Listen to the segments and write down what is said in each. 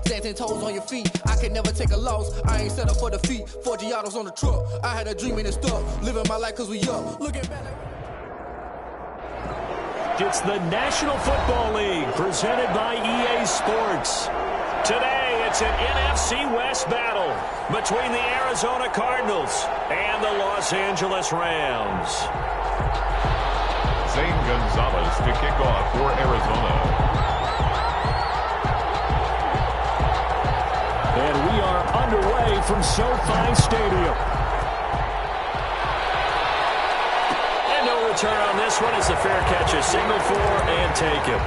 Stance 10 toes on your feet. I can never take a loss. I ain't set up for defeat. 4 Giottos on the truck. I had a dream and it's stuck. Living my life cause we up. Looking back. It's the National Football League presented by EA Sports. Today, it's an NFC West battle between the Arizona Cardinals and the Los Angeles Rams. Zane Gonzalez to kick off for Arizona. And we are underway from SoFi Stadium. And no return on this one. It's a fair catch, a signal for and take it.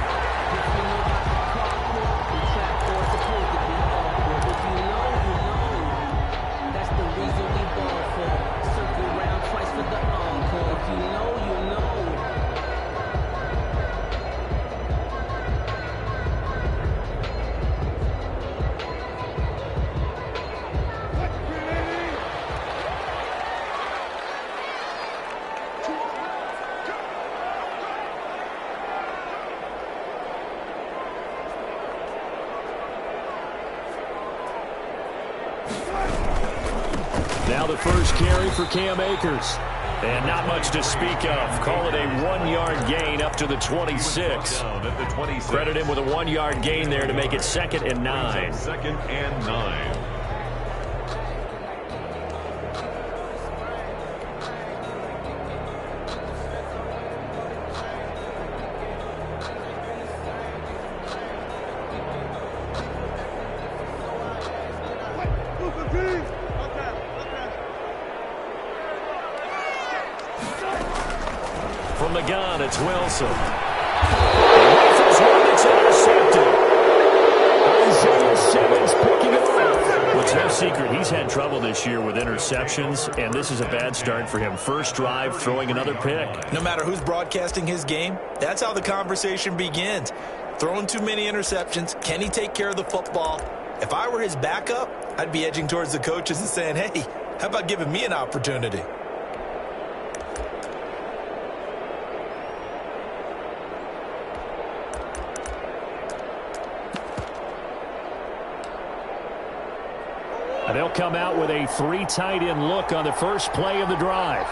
Now the first carry for Cam Akers. And not much to speak of. Call it a 1-yard gain up to the 26. Credit him with a 1-yard gain there to make it 2nd and 9. 2nd and 9. From the gun, it's Wilson. Rifles one that's intercepted. Isaiah Simmons picking it up. It's no secret he's had trouble this year with interceptions, and this is a bad start for him. First drive, throwing another pick. No matter who's broadcasting his game, that's how the conversation begins. Throwing too many interceptions, can he take care of the football? If I were his backup, I'd be edging towards the coaches and saying, hey, how about giving me an opportunity? They'll come out with a 3 tight end look on the first play of the drive.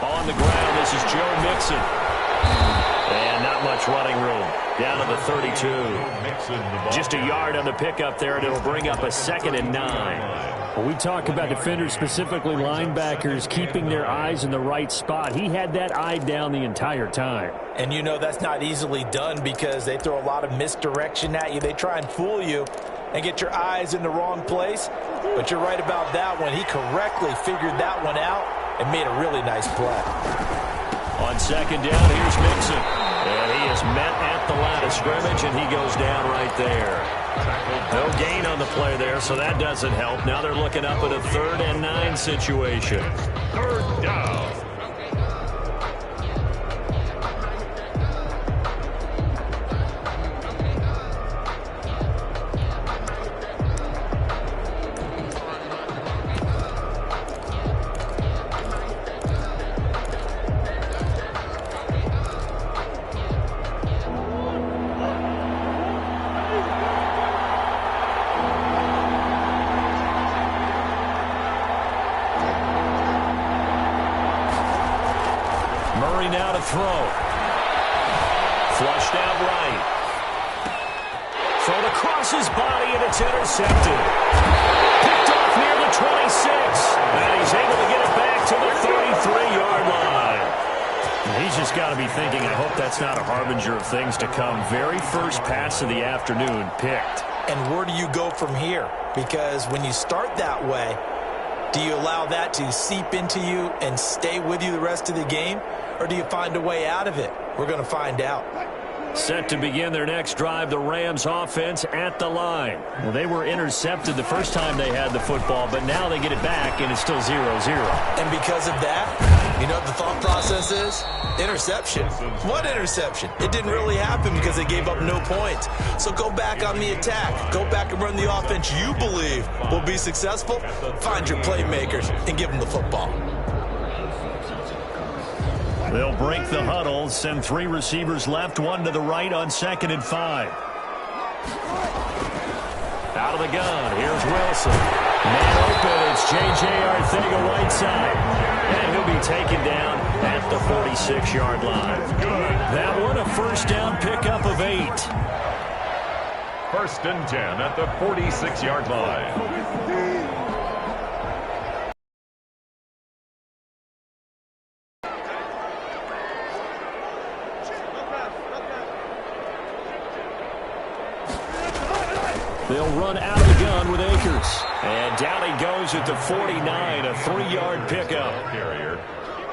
On the ground, this is Joe Mixon. And not much running room. Down to the 32. Just a yard on the pickup there, and it'll bring up a 2nd and 9. When we talk about defenders, specifically linebackers, keeping their eyes in the right spot, he had that eye down the entire time. And you know that's not easily done because they throw a lot of misdirection at you. They try and fool you and get your eyes in the wrong place. But you're right about that one. He correctly figured that one out and made a really nice play. On 2nd down, here's Mixon. And he is met at the line of scrimmage, and he goes down right there. No gain on the play there, so that doesn't help. Now they're looking up at a 3rd and 9 situation. 3rd down. Now to throw. Flushed out right. Thrown across his body, and it's intercepted. Picked off near the 26. And he's able to get it back to the 33-yard line. He's just got to be thinking, I hope that's not a harbinger of things to come. Very first pass of the afternoon picked. And where do you go from here? Because when you start that way, do you allow that to seep into you and stay with you the rest of the game? Or do you find a way out of it? We're going to find out. Set to begin their next drive, the Rams offense at the line. Well, they were intercepted the first time they had the football, but now they get it back, and it's still 0-0. And because of that, you know what the thought process is? Interception. What interception? It didn't really happen because they gave up no points. So go back on the attack. Go back and run the offense you believe will be successful. Find your playmakers and give them the football. They'll break the huddle, send 3 receivers left, 1 to the right on 2nd and 5. Out of the gun, here's Wilson. Man open, it's J.J. Arcega-Whiteside. And he'll be taken down at the 46-yard line. That one, a first down pickup of 8. 1st and 10 at the 46-yard line. They'll run out of the gun with Akers. And down he goes at the 49, a 3-yard pickup.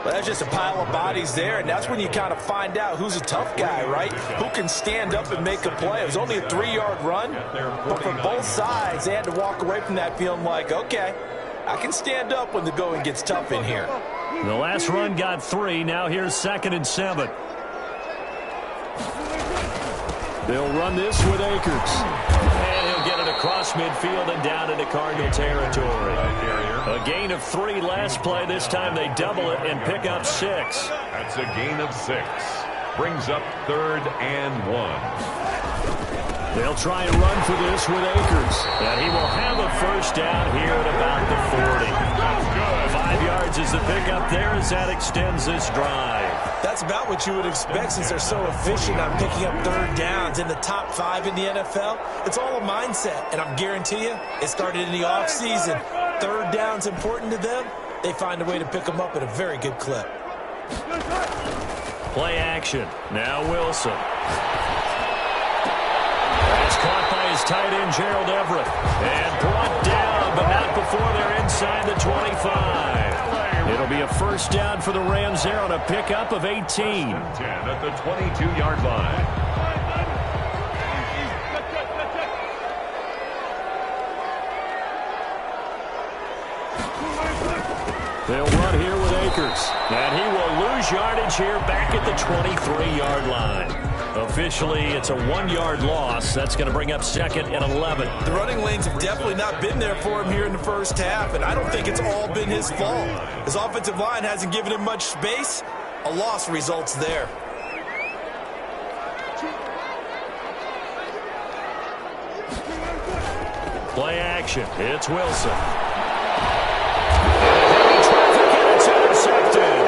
Well, that's just a pile of bodies there, and that's when you kind of find out who's a tough guy, right? Who can stand up and make a play. It was only a 3-yard run, but for both sides, they had to walk away from that feeling like, okay, I can stand up when the going gets tough in here. The last run got 3. Now here's 2nd and 7. They'll run this with Akers. And he'll get it across midfield and down into Cardinal territory. A gain of 3 last play. This time they double it and pick up 6. That's a gain of 6. Brings up 3rd and 1. They'll try and run for this with Akers. And he will have a first down here at about the 40. 5 yards is the pickup there as that extends this drive. That's about what you would expect since they're so efficient on picking up 3rd downs in the top 5 in the NFL. It's all a mindset, and I guarantee you it started in the offseason. 3rd down's important to them. They find a way to pick them up at a very good clip. Play action. Now Wilson. That's caught by his tight end, Gerald Everett. And brought down, but not before they're inside the 25. It'll be a first down for the Rams there on a pickup of 18. 10 at the 22-yard line. They'll run here with Akers. And he will lose yardage here back at the 23-yard line. Officially, it's a 1-yard loss. That's going to bring up 2nd and 11. The running lanes have definitely not been there for him here in the first half, and I don't think it's all been his fault. His offensive line hasn't given him much space. A loss results there. Play action. It's Wilson. Traffic, and it's intercepted.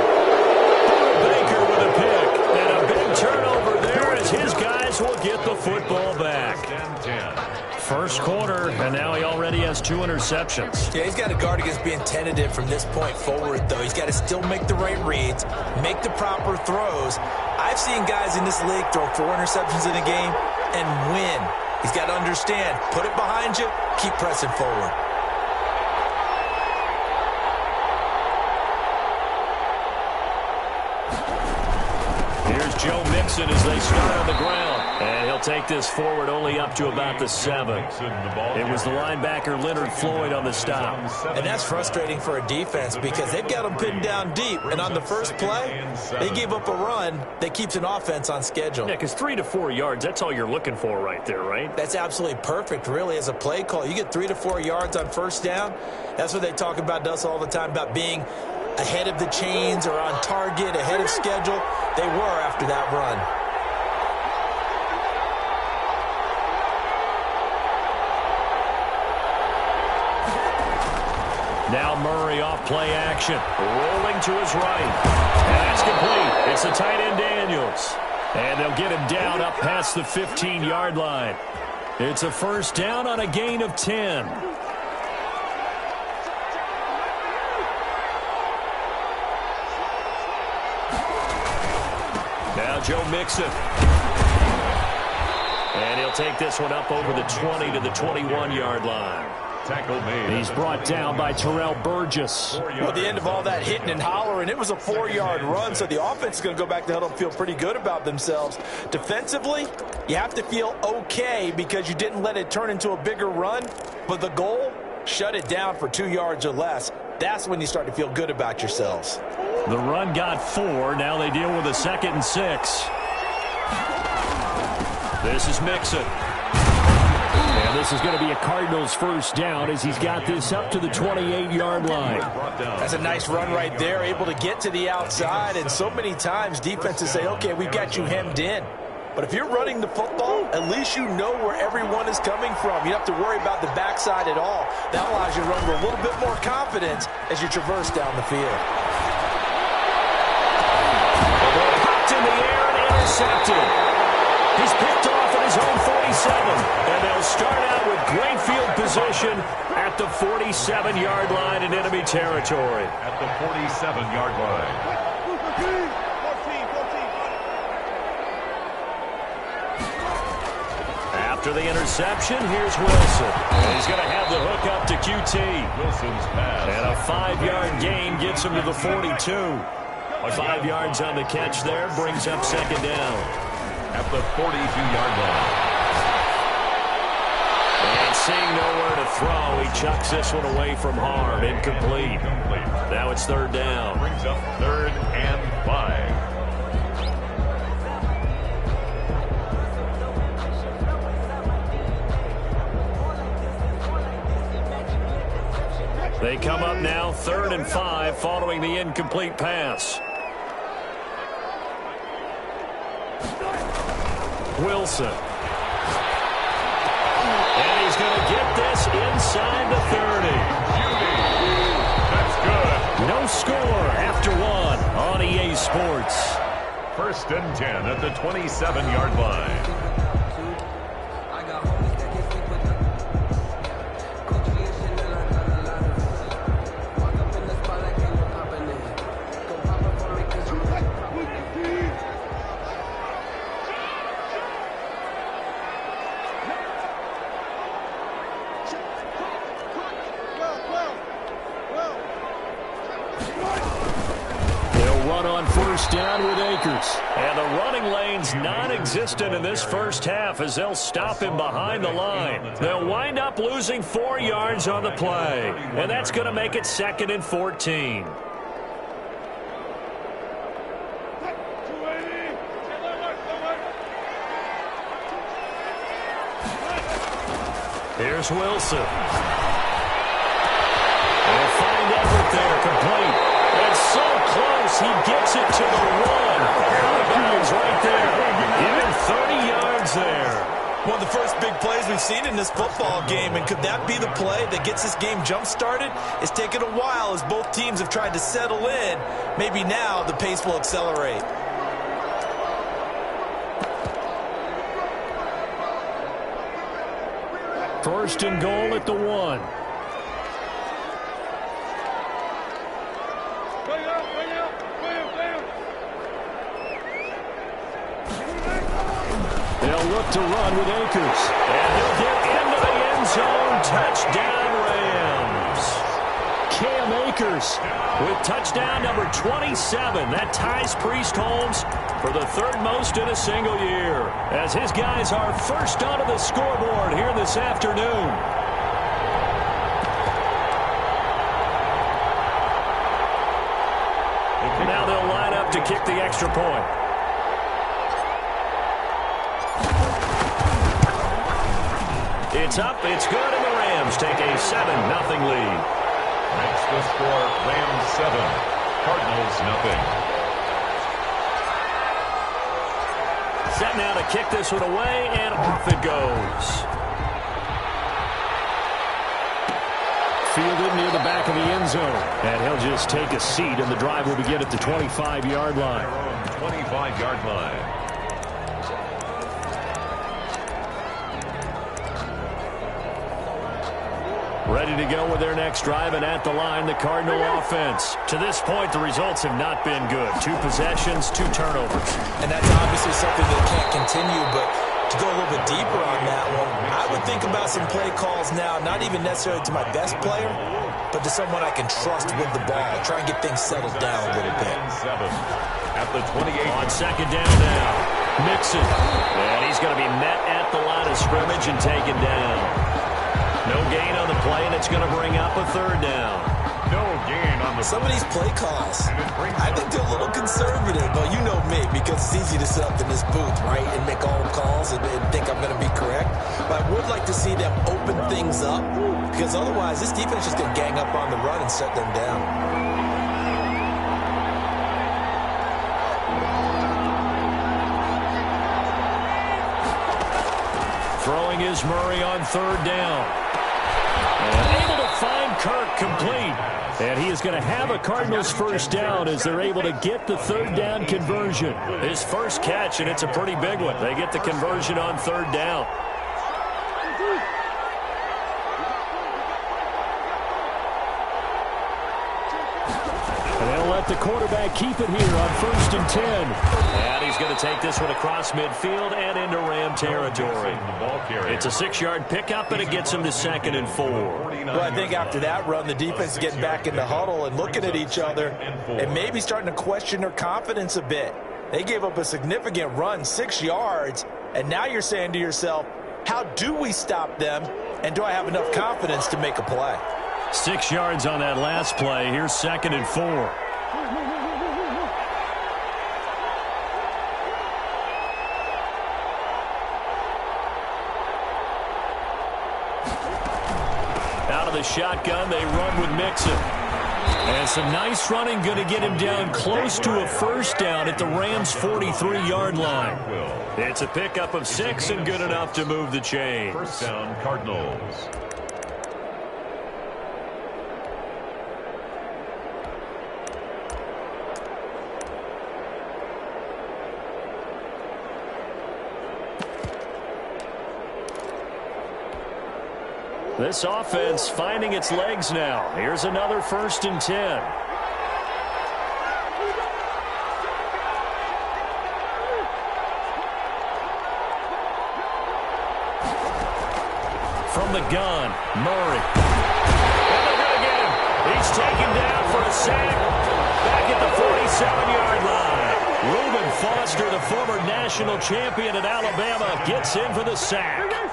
Baker with a pick. And a big turnover there as his guys will get the football back. First quarter, and now he already has 2 interceptions. Yeah, he's got to guard against being tentative from this point forward, though. He's got to still make the right reads, make the proper throws. I've seen guys in this league throw 4 interceptions in a game and win. He's got to understand, put it behind you, keep pressing forward. Here's Joe Mixon as they start on the ground. And he'll take this forward only up to about the 7. It was the linebacker Leonard Floyd on the stop. And that's frustrating for a defense because they've got them pinned down deep. And on the first play, they gave up a run that keeps an offense on schedule. Yeah, because 3 to 4 yards, that's all you're looking for right there, right? That's absolutely perfect, really, as a play call. You get 3 to 4 yards on first down. That's what they talk about to us all the time, about being ahead of the chains or on target, ahead of schedule. They were after that run. Now Murray off play action. Rolling to his right. And that's complete. It's the tight end Daniels. And they'll get him down up past the 15-yard line. It's a first down on a gain of 10. Now Joe Mixon. And he'll take this one up over the 20 to the 21-yard line. Tackle made. He's brought down by Terrell Burgess. Well, at the end of all that hitting and hollering, it was a 4-yard run, so the offense is going to go back to the huddle and feel pretty good about themselves. Defensively, you have to feel okay because you didn't let it turn into a bigger run, but the goal, shut it down for 2 yards or less. That's when you start to feel good about yourselves. The run got 4. Now they deal with a 2nd and 6. This is Mixon. And this is going to be a Cardinals first down as he's got this up to the 28-yard line. That's a nice run right there, able to get to the outside. And so many times defenses say, okay, we've got you hemmed in. But if you're running the football, at least you know where everyone is coming from. You don't have to worry about the backside at all. That allows you to run with a little bit more confidence as you traverse down the field. Popped in the air and intercepted. He's picked off at his own 47. And they'll start out with great field position at the 47-yard line in enemy territory. At the 47-yard line. After the interception, here's Wilson. And he's going to have the hook up to QT. Wilson's pass. And a 5-yard gain gets him to the 42. 5 yards on the catch there brings up second down. At the 42-yard line. And seeing nowhere to throw, he chucks this one away from harm. Incomplete. Now it's third down. Brings up 3rd and 5. They come up now 3rd and 5 following the incomplete pass. Wilson. And he's going to get this inside the 30. That's good. No score after one on EA Sports. 1st and 10 at the 27-yard line. Down with Akers. And the running lane's non-existent in this first half as they'll stop him behind the line. They'll wind up losing 4 yards on the play. And that's going to make it 2nd and 14. Here's Wilson. They'll find Everett there, complete. And so close, he gets it to the 1. Out of bounds right there. Give him 30 yards there. One of the first big plays we've seen in this football game, and could that be the play that gets this game jump-started? It's taken a while as both teams have tried to settle in. Maybe now the pace will accelerate. First and goal at the 1. They'll look to run with Akers. And he'll get into the end zone. Touchdown, Rams. Cam Akers with touchdown number 27. That ties Priest Holmes for the 3rd most in a single year, as his guys are first onto the scoreboard here this afternoon. Now they'll line up to kick the extra point. It's up, it's good, and the Rams take a 7-0 lead. Makes the score Rams 7, Cardinals 0. Set now to kick this one away, and off it goes. Fielded near the back of the end zone. And he'll just take a seat, and the drive will begin at the 25-yard line. 25-yard line. Ready to go with their next drive, and at the line, the Cardinal offense. To this point, the results have not been good. 2 possessions, 2 turnovers. And that's obviously something that can't continue, but to go a little bit deeper on that one, I would think about some play calls now, not even necessarily to my best player, but to someone I can trust with the ball. Try and get things settled down a little bit. 7 at the 28. On second down now, Mixon. And he's going to be met at the line of scrimmage and taken down. No gain on the play, and it's going to bring up a 3rd down. No gain on the Some of these play calls, I think they're a little conservative. But you know me, because it's easy to sit up in this booth, right, and make all calls and think I'm going to be correct. But I would like to see them open things up, because otherwise this defense is going to gang up on the run and shut them down. Throwing is Murray on third down. And able to find Kirk complete. And he is going to have a Cardinals first down as they're able to get the third down conversion. His first catch, and it's a pretty big one. They get the conversion on third down. The quarterback keep it here on 1st and 10. And he's going to take this one across midfield and into Ram territory. It's a 6-yard pickup, and it gets him to 2nd and 4. Well, I think after that run, the defense is getting back in the huddle and looking at each other and maybe starting to question their confidence a bit. They gave up a significant run, 6 yards, and now you're saying to yourself, how do we stop them, and do I have enough confidence to make a play? 6 yards on that last play. Here's 2nd and 4. Out of the shotgun, they run with Mixon. And some nice running, going to get him down close to a first down at the Rams' 43-yard line. It's a pickup of 6 and good enough to move the chains. First down, Cardinals. This offense finding its legs now. Here's another 1st and 10. From the gun, Murray. And they're going to get him. He's taken down for a sack back at the 47-yard line. Reuben Foster, the former national champion at Alabama, gets in for the sack.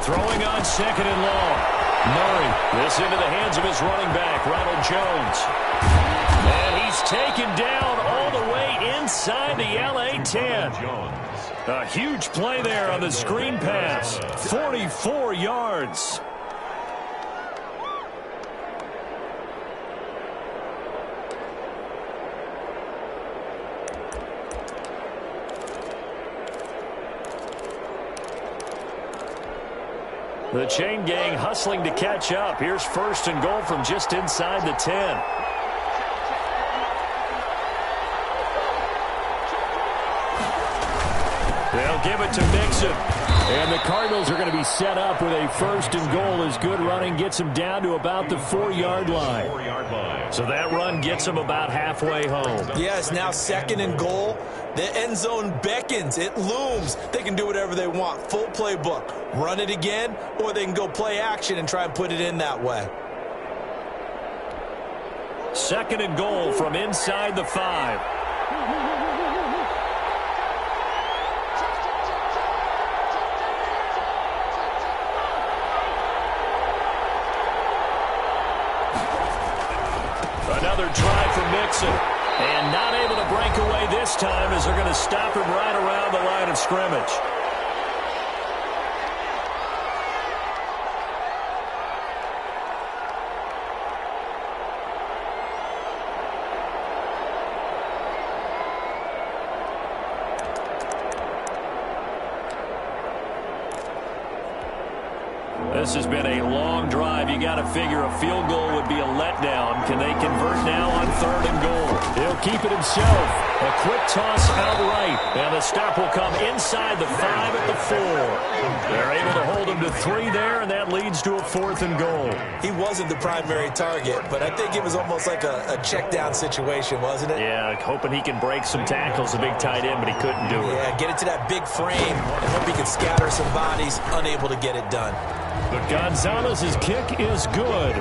Throwing on 2nd and long. Murray, this into the hands of his running back, Ronald Jones. And he's taken down all the way inside the LA 10. A huge play there on the screen pass. 44 yards. The chain gang hustling to catch up. Here's 1st and goal from just inside the 10. They'll give it to Mixon. And the Cardinals are going to be set up with a 1st and goal as good running gets them down to about the 4-yard line. So that run gets them about halfway home. Yes, now 2nd and goal. The end zone beckons. It looms. They can do whatever they want. Full playbook. Run it again, or they can go play action and try and put it in that way. 2nd and goal from inside the 5. Another drive for Mixon. And not able to break away this time as they're going to stop him right around the line of scrimmage. This has been a long drive. You got to figure a field goal would be a letdown. Can they convert now on 3rd and goal? He'll keep it himself. A quick toss outright. And the stop will come inside the 5 at the 4. They're able to hold him to 3 there, and that leads to a 4th and goal. He wasn't the primary target, but I think it was almost like a check down situation, wasn't it? Yeah, hoping he can break some tackles, a big tight end, but he couldn't do it. Yeah, get it to that big frame and hope he can scatter some bodies, unable to get it done. But Gonzalez's kick is good.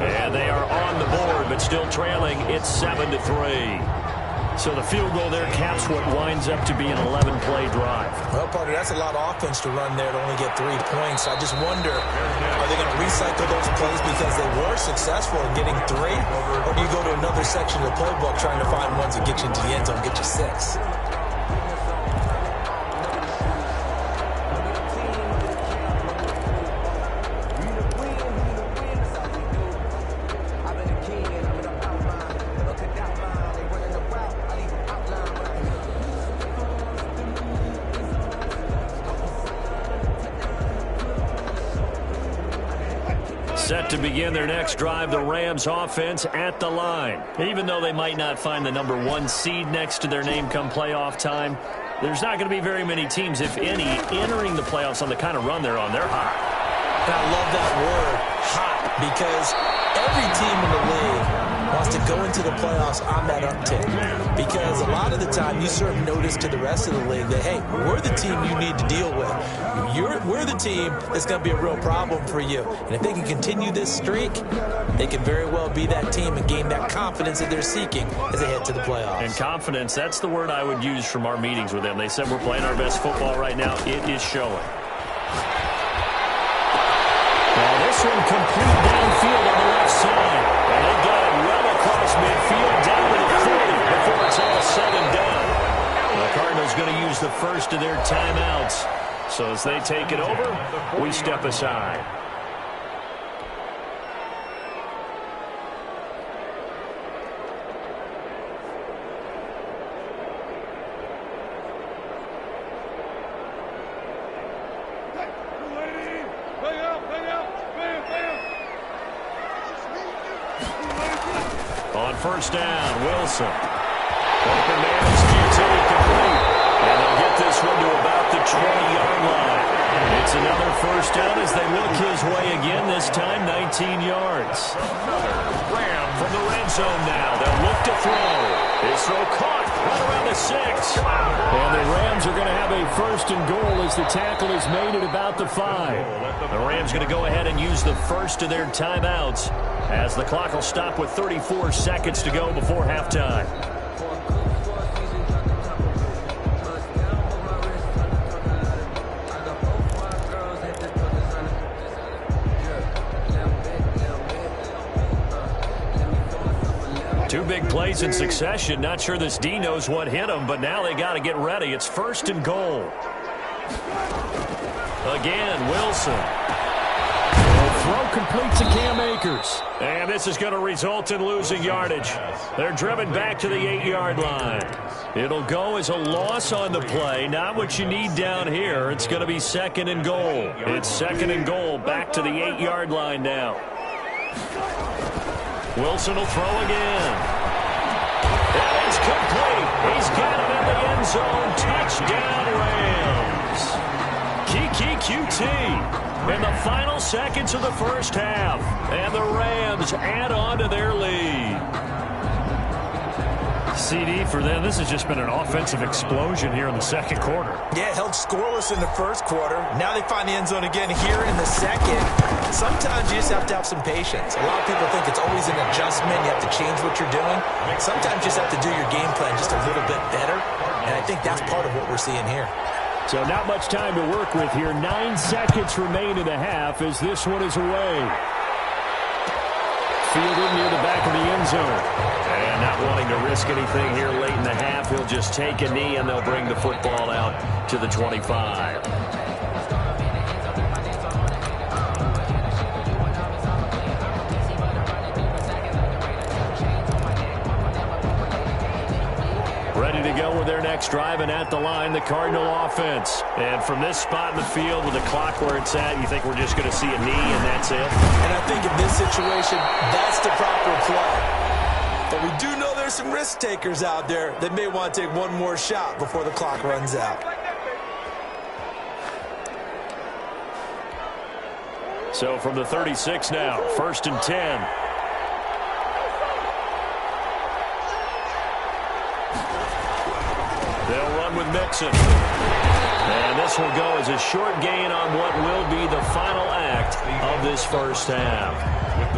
And they are on the board, but still trailing. It's 7-3. So the field goal there caps what winds up to be an 11-play drive. Well, partner, that's a lot of offense to run there to only get 3 points. I just wonder, are they going to recycle those plays because they were successful in getting 3? Or do you go to another section of the playbook trying to find ones that get you into the end zone, get you 6? Set to begin their next drive, the Rams offense at the line. Even though they might not find the number 1 seed next to their name come playoff time, there's not going to be very many teams, if any, entering the playoffs on the kind of run they're on. They're hot. I love that word, hot, because every team in the league wants to go into the playoffs on that uptick. Because a lot of the time you serve notice to the rest of the league that, hey, we're the team you need to deal with. We're the team that's going to be a real problem for you. And if they can continue this streak, they can very well be that team and gain that confidence that they're seeking as they head to the playoffs. And confidence, that's the word I would use from our meetings with them. They said we're playing our best football right now. It is showing. Now this one complete downfield on the left side. And they got it well across midfield down to the 40 before it's all said and done. The Cardinals going to use the first of their timeouts. So as they take it over, we step aside. On first down, Wilson. Open man is utility complete. And they'll get this one to about the 20-yard line. It's another first down as they look his way again, this time 19 yards. Ram from the red zone now. They'll look to throw. His throw caught right around the 6. And the Rams are going to have a first and goal as the tackle is made at about the 5. The Rams going to go ahead and use the first of their timeouts as the clock will stop with 34 seconds to go before halftime. Two big plays in succession. Not sure this D knows what hit him, but now they got to get ready. It's first and goal. Again, Wilson. Throw complete to Cam Akers. And this is going to result in losing yardage. They're driven back to the 8-yard line. It'll go as a loss on the play. Not what you need down here. It's going to be second and goal. It's second and goal back to the 8-yard line now. Wilson will throw again. That is complete. He's got him in the end zone. Touchdown, Rams. Kiki QT in the final seconds of the first half. And the Rams add on to their lead. CD for them, this has just been an offensive explosion here in the second quarter. Yeah, held scoreless in the first quarter. Now they find the end zone again here in the second. Sometimes you just have to have some patience. A lot of people think it's always an adjustment. You have to change what you're doing. Sometimes you just have to do your game plan just a little bit better. And I think that's part of what we're seeing here. So not much time to work with here. 9 seconds remain in the half as this one is away. Fielded near the back of the end zone. And not wanting to risk anything here late in the half, he'll just take a knee and they'll bring the football out to the 25. Ready to go with their next drive, and at the line, the Cardinal offense. And from this spot in the field with the clock where it's at, you think we're just going to see a knee and that's it? And I think in this situation, that's the proper play. But we do know there's some risk takers out there that may want to take one more shot before the clock runs out. So from the 36 now, first and 10. They'll run with Mixon. And this will go as a short gain on what will be the final act of this first half.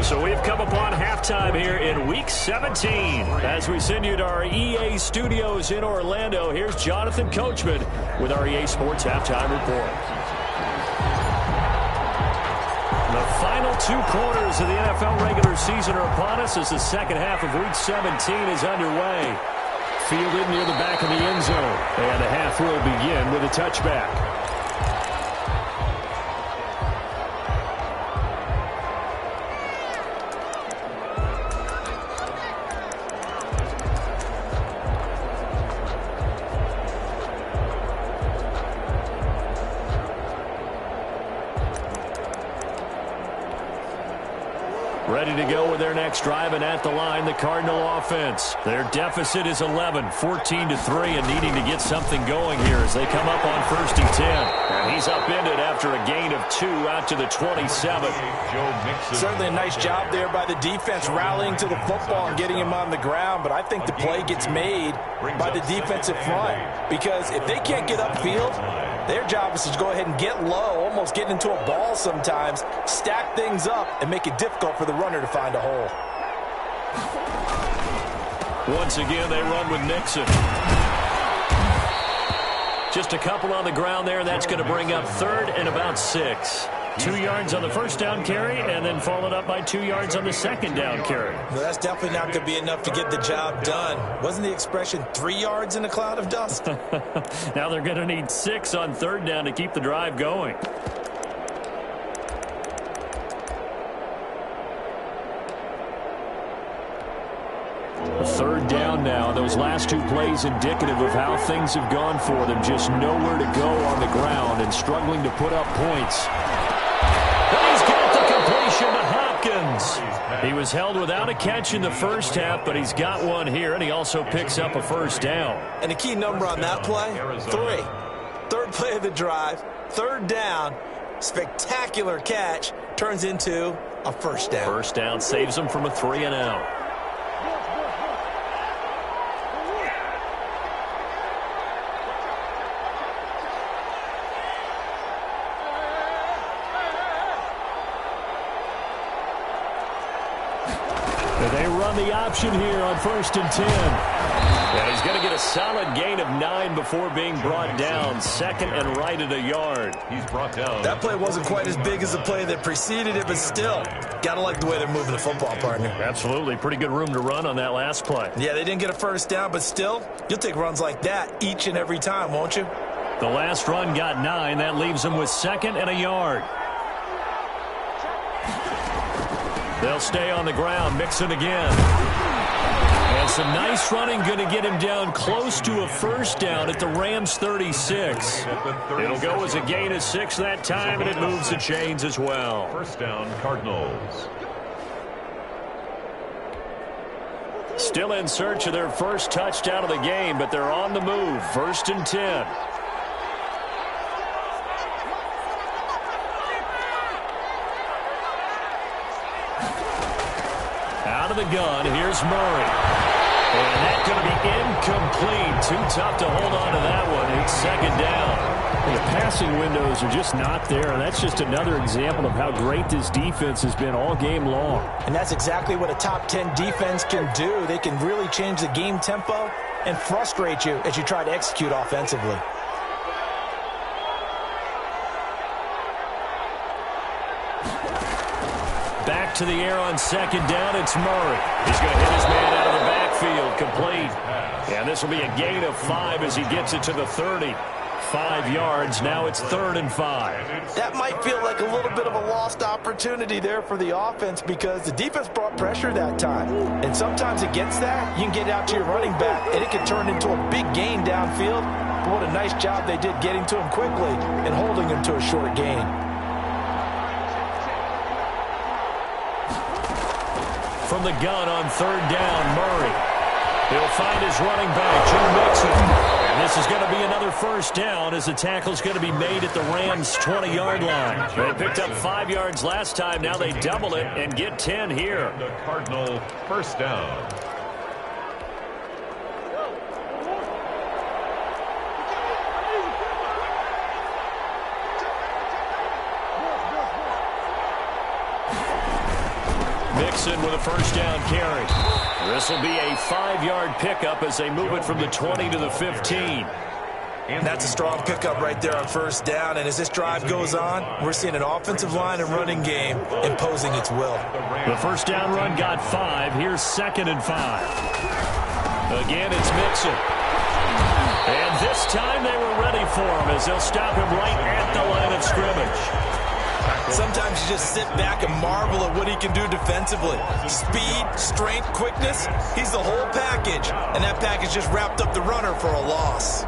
So we've come upon halftime here in Week 17. As we send you to our EA studios in Orlando, here's Jonathan Coachman with our EA Sports Halftime Report. The final 2 quarters of the NFL regular season are upon us as the second half of Week 17 is underway. Fielded near the back of the end zone, and the half will begin with a touchback. Ready to go with their next drive, and at the line, the Cardinal offense. Their deficit is 11, 14-3, and needing to get something going here as they come up on 1st and 10. And he's upended after a gain of 2 out to the 27. Certainly a nice job there by the defense rallying to the football and getting him on the ground, but I think the play gets made by the defensive front because if they can't get upfield, their job is to go ahead and get low, almost get into a ball sometimes, stack things up, and make it difficult for the runner to find a hole. Once again, they run with Mixon. Just a couple on the ground there. That's going to bring up 3rd and about 6. 2 yards on the first down carry, and then followed up by 2 yards on the second down carry. Well, that's definitely not going to be enough to get the job done. Wasn't the expression 3 yards in a cloud of dust? Now they're going to need 6 on 3rd down to keep the drive going. Third down now. Those last 2 plays indicative of how things have gone for them. Just nowhere to go on the ground and struggling to put up points. And he's got the completion to Hopkins. He was held without a catch in the first half, but he's got one here, and he also picks up a first down. And the key number on that play, 3. 3rd play of the drive, 3rd down, spectacular catch, turns into a first down. First down saves him from a 3-and-out. They run the option here on 1st and 10. And he's going to get a solid gain of 9 before being brought down. 2nd and right at a yard. He's brought down. That play wasn't quite as big as the play that preceded it, but still, got to like the way they're moving the football, partner. Absolutely. Pretty good room to run on that last play. Yeah, they didn't get a first down, but still, you'll take runs like that each and every time, won't you? The last run got 9. That leaves them with 2nd and a yard. They'll stay on the ground. Mixon again. And some nice running going to get him down close to a first down at the Rams 36. It'll go as a gain of 6 that time, and it moves the chains as well. First down, Cardinals. Still in search of their first touchdown of the game, but they're on the move. 1st and 10. Out of the gun, here's Murray. And that's going to be incomplete. Too tough to hold on to that one. It's 2nd down. The passing windows are just not there, and that's just another example of how great this defense has been all game long. And that's exactly what a top 10 defense can do. They can really change the game tempo and frustrate you as you try to execute offensively. Back to the air on 2nd down. It's Murray. He's going to hit his man out of the backfield. Complete. And this will be a gain of 5 as he gets it to the 30. 5 yards. Now it's 3rd and 5. That might feel like a little bit of a lost opportunity there for the offense because the defense brought pressure that time. And sometimes against that, you can get out to your running back, and it can turn into a big gain downfield. But what a nice job they did getting to him quickly and holding him to a short gain. From the gun on 3rd down, Murray. He'll find his running back, Joe Mixon. And this is going to be another first down as the tackle's going to be made at the Rams' 20-yard line. They picked up 5 yards last time. Now they double it and get 10 here. The Cardinal first down. Mixon with a first down carry. This will be a 5-yard pickup as they move it from the 20 to the 15. And that's a strong pickup right there on first down. And as this drive goes on, we're seeing an offensive line and running game imposing its will. The first down run got 5. Here's 2nd and 5. Again, it's Mixon. And this time they were ready for him as they'll stop him right at the line of scrimmage. Sometimes you just sit back and marvel at what he can do defensively. Speed, strength, quickness, he's the whole package. And that package just wrapped up the runner for a loss.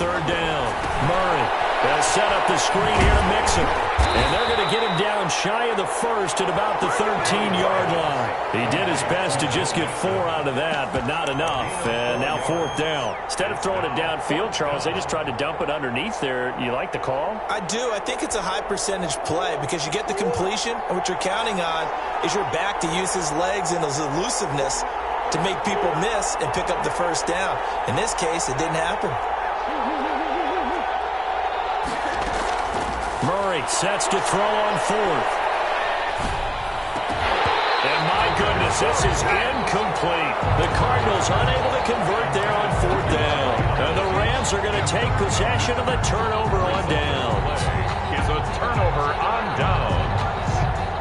Third down. Murray has set up the screen here to Mixon. And they're going to get him down shy of the first at about the 13-yard line. He did his best to just get 4 out of that, but not enough. And now 4th down. Instead of throwing it downfield, Charles, they just tried to dump it underneath there. You like the call? I do. I think it's a high percentage play because you get the completion, and what you're counting on is your back to use his legs and his elusiveness to make people miss and pick up the first down. In this case, it didn't happen. Murray sets to throw on 4th. And my goodness, this is incomplete. The Cardinals unable to convert there on 4th down. And the Rams are going to take possession of the turnover on downs. Is a turnover on downs.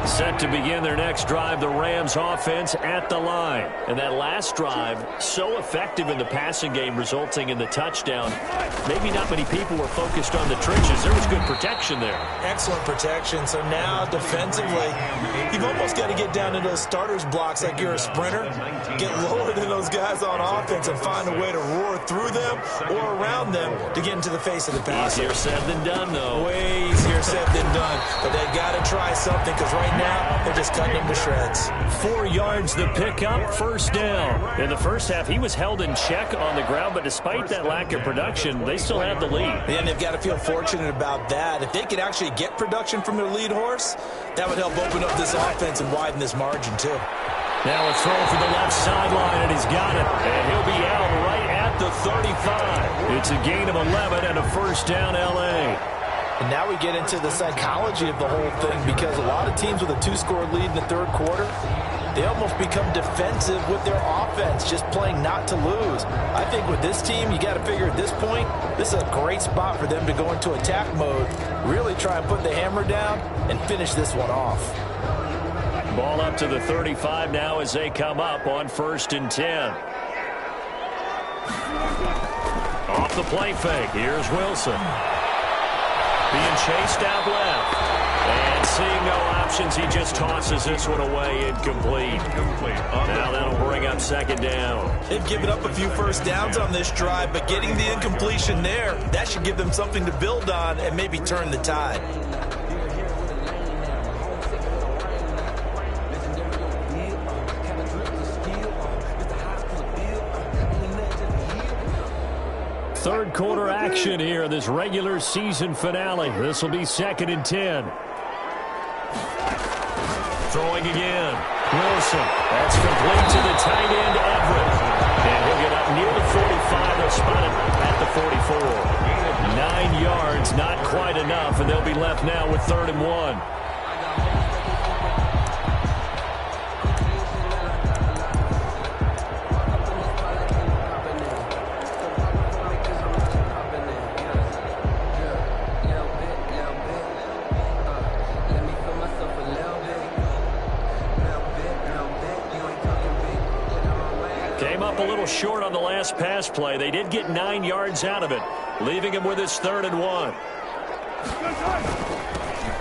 Set to begin their next drive, the Rams offense at the line. And that last drive, so effective in the passing game, resulting in the touchdown. Maybe not many people were focused on the trenches. There was good protection there. Excellent protection. So now defensively, you've almost got to get down to those starters blocks like you're a sprinter. Get lower than those guys on offense and find a way to roar through them or around them to get into the face of the passer. Easier said than done, though. Way easier said than done. But they've got to try something because right now, they're just cutting them to shreds. 4 yards the pickup, first down. In the first half, he was held in check on the ground, but despite that lack of production, they still have the lead. And they've got to feel fortunate about that. If they could actually get production from their lead horse, that would help open up this offense and widen this margin, too. Now a throw for the left sideline, and he's got it. And he'll be out right at the 35. It's a gain of 11 and a first down, L.A. And now we get into the psychology of the whole thing because a lot of teams with a 2-score lead in the third quarter, they almost become defensive with their offense, just playing not to lose. I think with this team, you got to figure at this point, this is a great spot for them to go into attack mode, really try and put the hammer down and finish this one off. Ball up to the 35 now as they come up on 1st and 10. Off the play fake, here's Wilson. Being chased out left. And seeing no options, he just tosses this one away, incomplete. Now that'll bring up 2nd down. They've given up a few first downs on this drive, but getting the incompletion there, that should give them something to build on and maybe turn the tide. Third quarter action here in this regular season finale. This will be 2nd and 10. Throwing again. Wilson. That's complete to the tight end, Everett. And he'll get up near the 45. They'll spot it at the 44. 9 yards, not quite enough, and they'll be left now with 3rd and 1. A little short on the last pass play. They did get 9 yards out of it, leaving him with his 3rd and 1.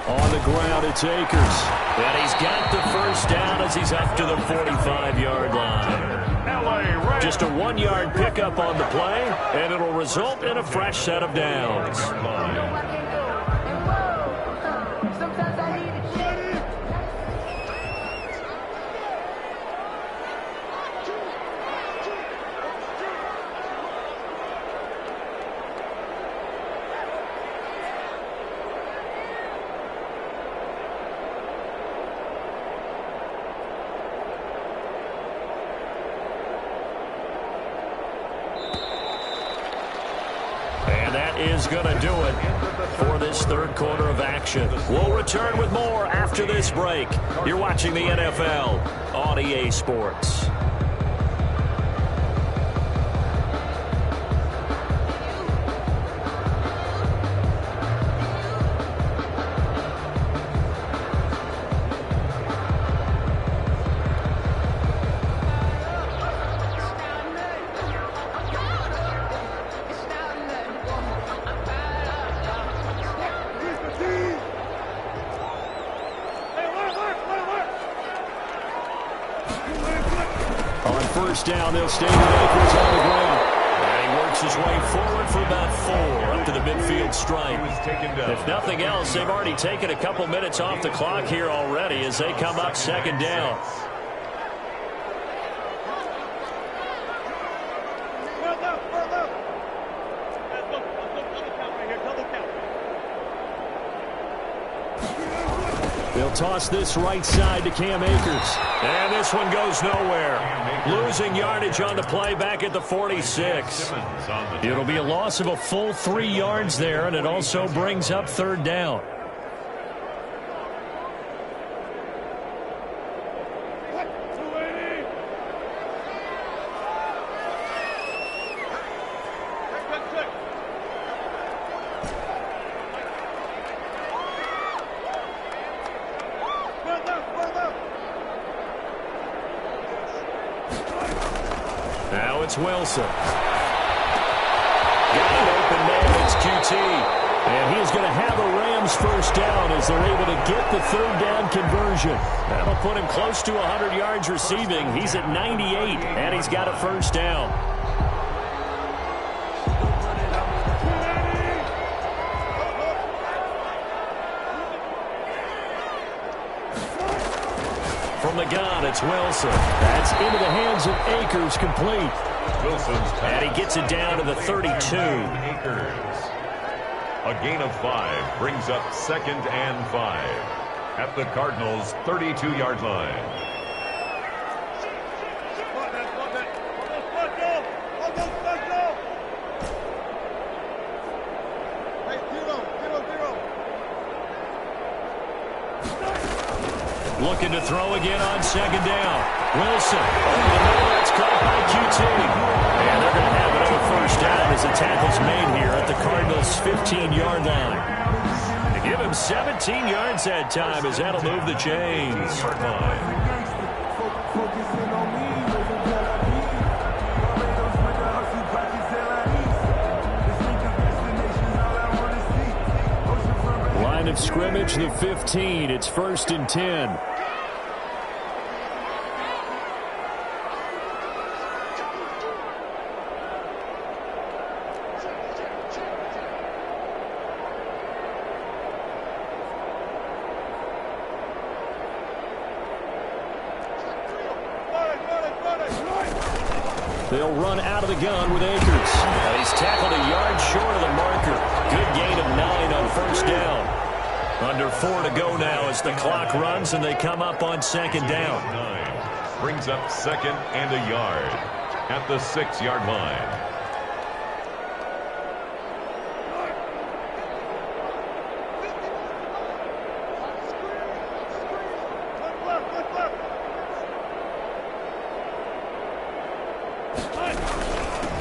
On the ground, it's Akers. And he's got the first down as he's up to the 45-yard line. Just a 1-yard pickup on the play, and it'll result in a fresh set of downs. is going to do it for this third quarter of action. We'll return with more after this break. You're watching the NFL on EA Sports. First down, they'll stay with Akers on the ground. And he works his way forward for about 4 up to the midfield stripe. If nothing else, they've already taken a couple minutes off the clock here already as they come up second down. They'll toss this right side to Cam Akers. And this one goes nowhere. Losing yardage on the play back at the 46. It'll be a loss of a full 3 yards there, and it also brings up third down. Now it's Wilson. Got an open man. It's QT. And he is going to have a Rams first down as they're able to get the third down conversion. That'll put him close to 100 yards receiving. He's at 98, and he's got a first down. From the gun, it's Wilson. That's into the hands of Akers, complete. And he gets it down to the 32. Akers. A gain of 5 brings up 2nd and 5 at the Cardinals' 32-yard line. Looking to throw again on second down. Wilson over the middle. That's caught by QT. And they're going to have another first down as the tackle's made here at the Cardinals' 15-yard line. To give him 17 yards that time as that'll move the chains. Line of scrimmage, the 15. It's 1st and 10. They'll run out of the gun with Akers. He's tackled a yard short of the marker. Good gain of 9 on first down. Under 4 to go now as the clock runs and they come up on second down. 9 brings up 2nd and a yard at the 6-yard line.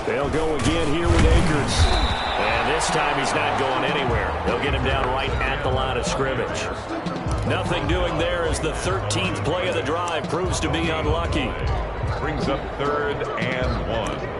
They'll go again here with Akers. And this time he's not going anywhere. They'll get him down right at the line of scrimmage. Nothing doing there as the 13th play of the drive proves to be unlucky. Brings up 3rd and 1.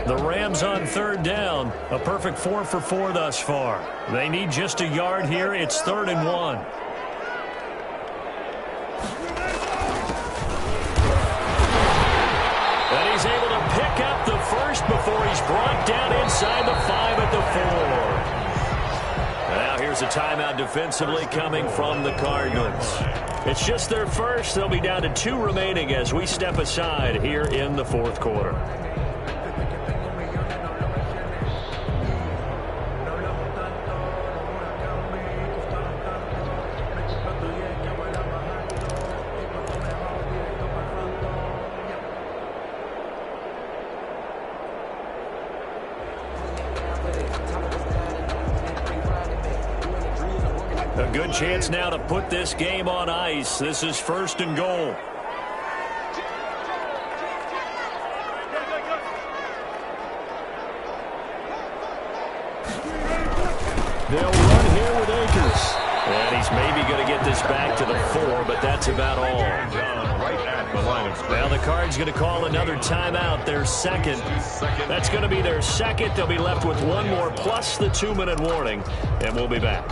The Rams on 3rd down. A perfect 4 for 4 thus far. They need just a yard here. It's 3rd and 1. And he's able to pick up the first before he's brought down inside the 5 at the 4. Now here's a timeout defensively coming from the Cardinals. It's just their first. They'll be down to 2 remaining as we step aside here in the fourth quarter. A good chance now to put this game on ice. This is 1st and goal. They'll run here with Akers. And he's maybe going to get this back to the 4, but that's about all. Now the Cards going to call another timeout, their second. That's going to be their second. They'll be left with 1 more plus the 2-minute warning, and we'll be back.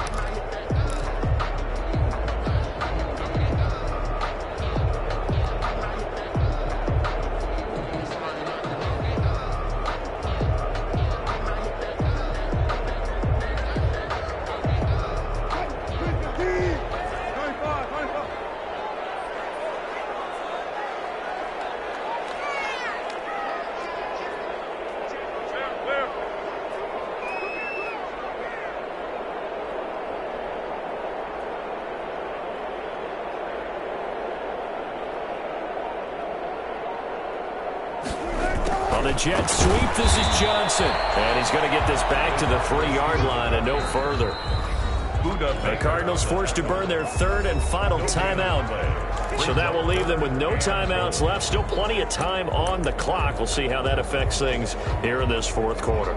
The Jets sweep. This is Johnson. And he's going to get this back to the 3-yard line and no further. The Cardinals forced to burn their 3rd and final timeout. So that will leave them with no timeouts left. Still plenty of time on the clock. We'll see how that affects things here in this fourth quarter.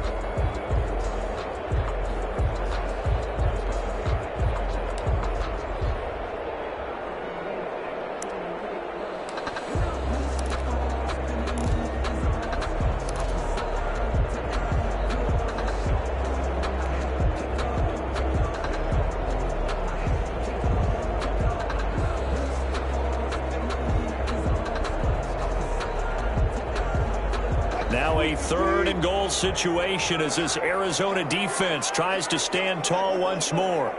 Now a 3rd and goal situation as this Arizona defense tries to stand tall once more.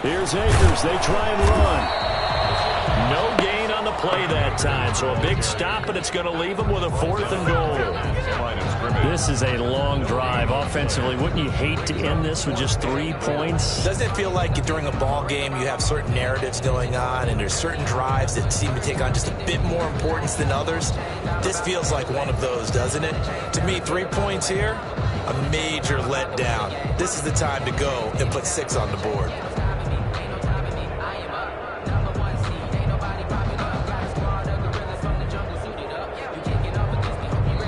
Here's Akers. They try and run. No gain on the play that time, so a big stop, and it's going to leave them with a 4th and goal. This is a long drive offensively. Wouldn't you hate to end this with just 3 points? Doesn't it feel like during a ball game you have certain narratives going on and there's certain drives that seem to take on just a bit more importance than others? This feels like one of those, doesn't it? To me, 3 points here, a major letdown. This is the time to go and put 6 on the board.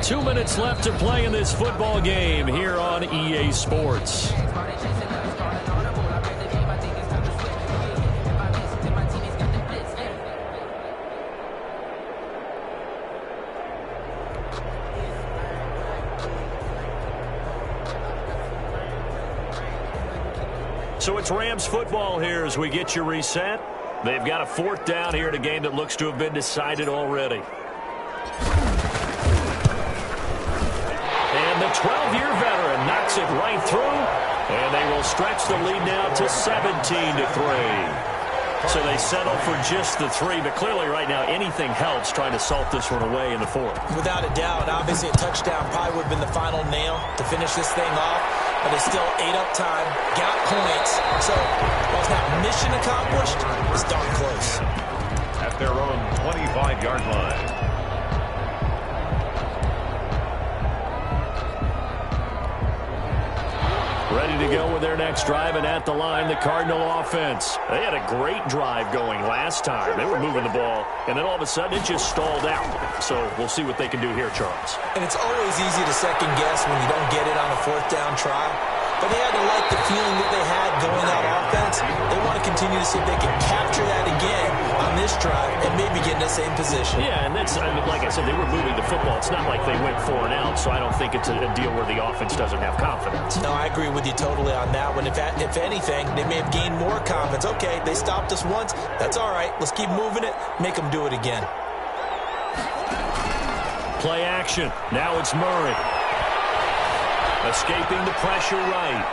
2 minutes left to play in this football game here on EA Sports. So it's Rams football here as we get you reset. They've got a 4th down here in a game that looks to have been decided already. And the 12-year veteran knocks it right through, and they will stretch the lead now to 17-3. So they settle for just the 3, but clearly right now anything helps trying to salt this one away in the 4th. Without a doubt, obviously a touchdown probably would have been the final nail to finish this thing off, but they still ate up time, got points, so while it's not mission accomplished, it's darn close. At their own 25-yard line. Ready to go with their next drive, and at the line, the Cardinal offense. They had a great drive going last time. They were moving the ball, and then all of a sudden it just stalled out. So we'll see what they can do here, Charles. And it's always easy to second guess when you don't get it on a 4th down try. But they had to like the feeling that they had going out offense. They want to continue to see if they can capture that again on this drive and maybe get in the same position. Yeah, and that's, I mean, like I said, they were moving the football. It's not like they went 4 and out, so I don't think it's a deal where the offense doesn't have confidence. No, I agree with you totally on that one. If anything, they may have gained more confidence. Okay, they stopped us once. That's all right. Let's keep moving it. Make them do it again. Play action. Now it's Murray. Escaping the pressure right.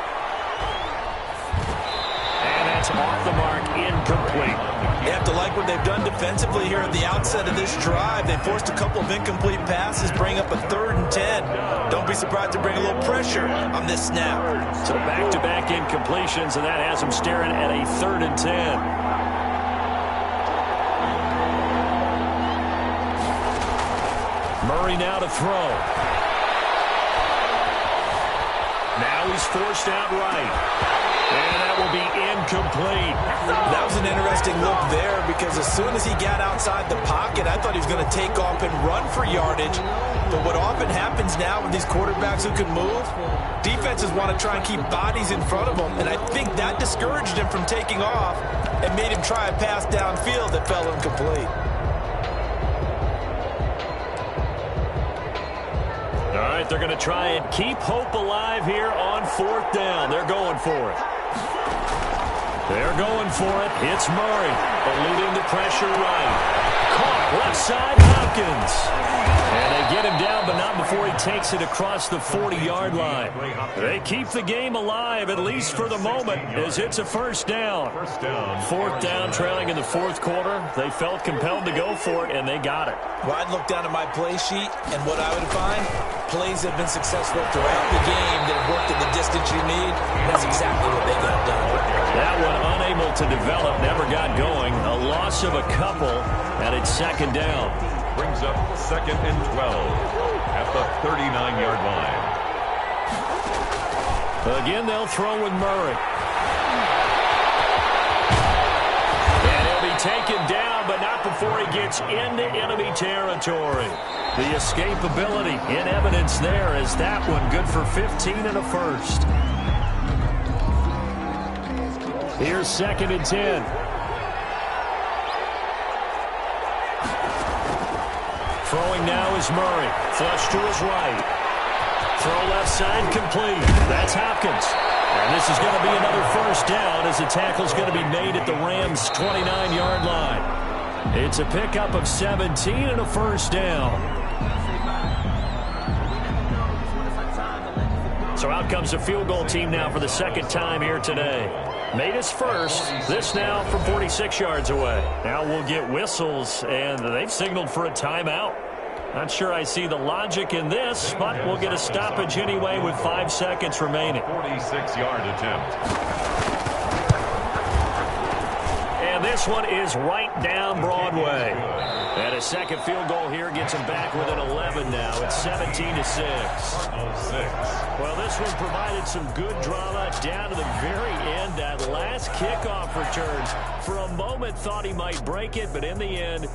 And that's off the mark, incomplete. You have to like what they've done defensively here at the outset of this drive. They forced a couple of incomplete passes, bring up a 3rd and 10. Don't be surprised to bring a little pressure on this snap. So back-to-back incompletions, and that has them staring at a 3rd and 10. Murray now to throw. Now he's forced out right. And that will be incomplete. That was an interesting look there because as soon as he got outside the pocket, I thought he was going to take off and run for yardage. But what often happens now with these quarterbacks who can move, defenses want to try and keep bodies in front of them. And I think that discouraged him from taking off and made him try a pass downfield that fell incomplete. All right, they're going to try and keep hope alive here on 4th down. They're going for it. They're going for it. It's Murray, eluding the pressure right. Caught left side, Hopkins. And they get him down, but not before he takes it across the 40-yard line. They keep the game alive, at least for the moment, as it's a 1st down. 4th down, trailing in the 4th quarter. They felt compelled to go for it, and they got it. Well, I'd look down at my play sheet, and what I would find, plays have been successful throughout the game that have worked at the distance you need. That's exactly what they got done. That one unable to develop, never got going. A loss of a couple, and it's 2nd down. Brings up 2nd and 12 at the 39-yard line. Again, they'll throw with Murray. And he'll be taken down, but not before he gets into enemy territory. The escapability in evidence there as that one good for 15 and a 1st. Here's 2nd and 10. Throwing now is Murray. Flush to his right. Throw left side complete. That's Hopkins. And this is going to be another 1st down as the tackle's going to be made at the Rams' 29-yard line. It's a pickup of 17 and a 1st down. So out comes the field goal team now for the 2nd time here today. Made his first. This now from 46 yards away. Now we'll get whistles, and they've signaled for a timeout. Not sure I see the logic in this, but we'll get a stoppage anyway with 5 seconds remaining. 46-yard attempt. And this one is right down Broadway. And a 2nd field goal here gets him back within 11 now. It's 17-6. Well, this one provided some good drama down to the very end. That last kickoff returns. For a moment, thought he might break it, but in the end,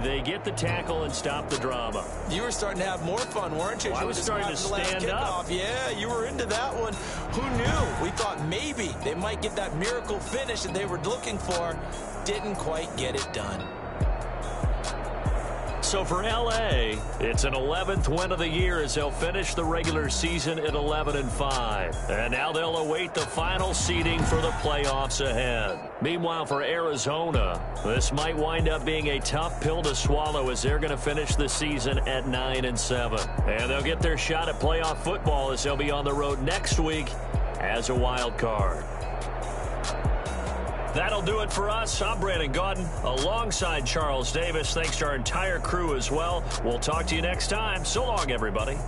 they get the tackle and stop the drama. You were starting to have more fun, weren't you? Well, I was starting to stand up. Yeah, you were into that one. Who knew? We thought maybe they might get that miracle finish that they were looking for. Didn't quite get it done. So for L.A., it's an 11th win of the year as they'll finish the regular season at 11-5. And now they'll await the final seeding for the playoffs ahead. Meanwhile, for Arizona, this might wind up being a tough pill to swallow as they're going to finish the season at 9-7. And they'll get their shot at playoff football as they'll be on the road next week as a wild card. That'll do it for us. I'm Brandon Gaudin alongside Charles Davis. Thanks to our entire crew as well. We'll talk to you next time. So long, everybody.